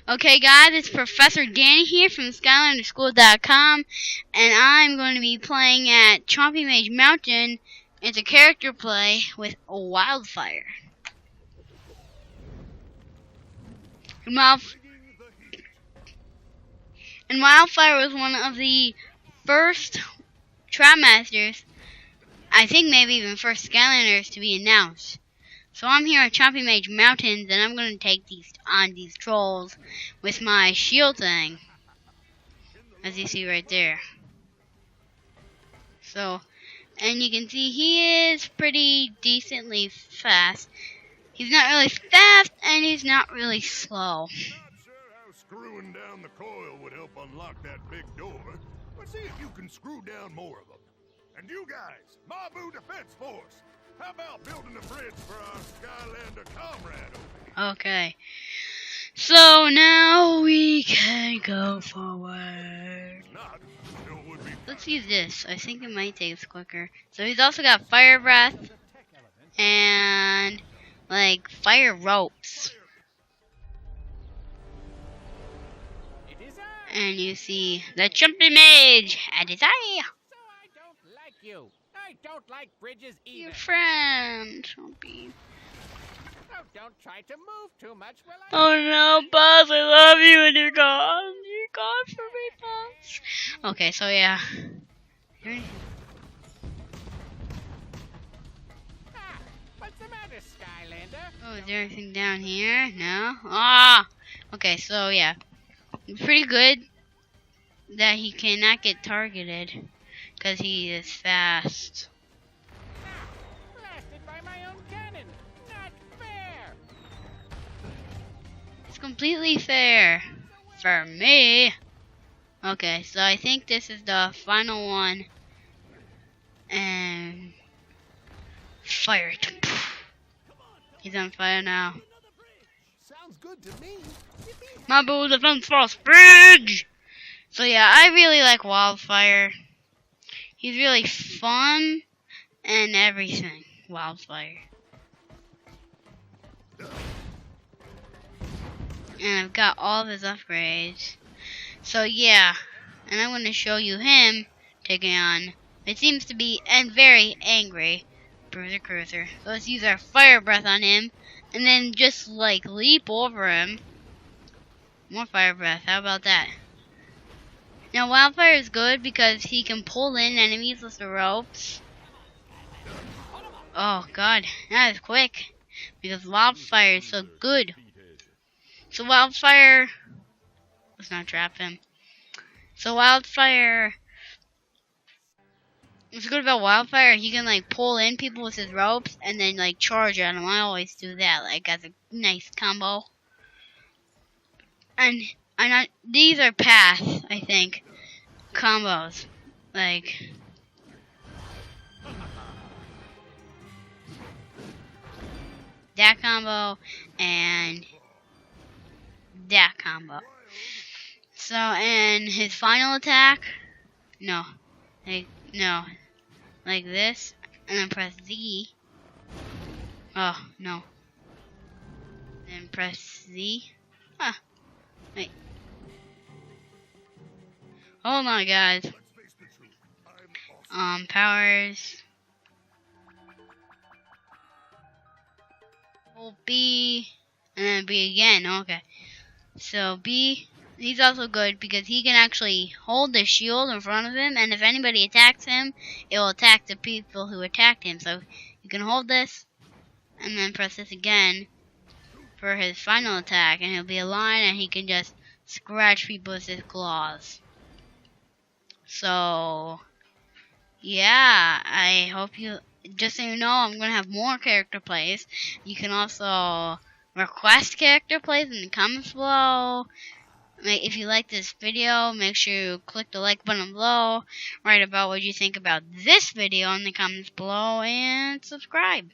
Okay guys, it's Professor Danny here from SkylandersSchool.com, and I'm going to be playing at Chompy Mountain. It's a character play with a Wildfire. And Wildfire was one of the first Trap Masters, I think maybe even first Skylanders to be announced. So I'm here at Chompy Mountain, and I'm going to take these trolls with my shield thing, as you see right there. So, and you can see he is pretty decently fast. He's not really fast, and he's not really slow. Not sure how screwing down the coil would help unlock that big door, but see if you can screw down more of them. And you guys, Mabu Defense Force, how about building a bridge for our Skylander comrade over here? Okay. So now we can go forward. Not, still would be Let's use this. I think it might take us quicker. So he's also got fire breath and like fire ropes. And you see the Chompy Mage at his eye. So I don't like you. I don't like bridges either. Your friend, Chompy. Oh, don't try to move too much while I... Oh no, Buzz, I love you and you're gone. You're gone for me, Buzz. Okay, so yeah. Ah, what's the matter, Skylander? Oh, is there anything down here? No? Ah! Okay, so yeah. It's pretty good that he cannot get targeted because he is fast. Ah, blasted by my own cannon. Not fair. It's completely fair for me. Okay, so I think this is the final one. And fire it. He's on fire now. sounds good to me. Mabu Defense Force Bridge! So yeah, I really like Wildfire. He's really fun and everything. Wildfire. And I've got all of his upgrades. So yeah, and I'm going to show you him taking on, it seems to be, and very angry, Bruiser Cruiser. So let's use our fire breath on him, and then just like leap over him. More fire breath, how about that? Now Wildfire is good because he can pull in enemies with the ropes. Oh god, that is quick. Because Wildfire is so good. So Wildfire, let's not trap him. So Wildfire, what's good about Wildfire, he can like pull in people with his ropes and then like charge at them. I always do that, like as a nice combo. And these are path, I think, combos. Like that combo and that combo. So, and his final attack, like this, and then press Z. Oh, no. Then press Z. Huh. Wait. Hold on, guys. Let's face the truth. I'm awesome. Powers. Hold B, and then B again. Okay. So B, he's also good because he can actually hold the shield in front of him, and if anybody attacks him, it will attack the people who attacked him. So you can hold this, and then press this again for his final attack, and he'll be a lion, and he can just scratch people with his claws. So yeah, I hope you, just so you know, I'm going to have more character plays. You can also request character plays in the comments below. If you like this video, make sure you click the like button below. Write about what you think about this video in the comments below, and subscribe.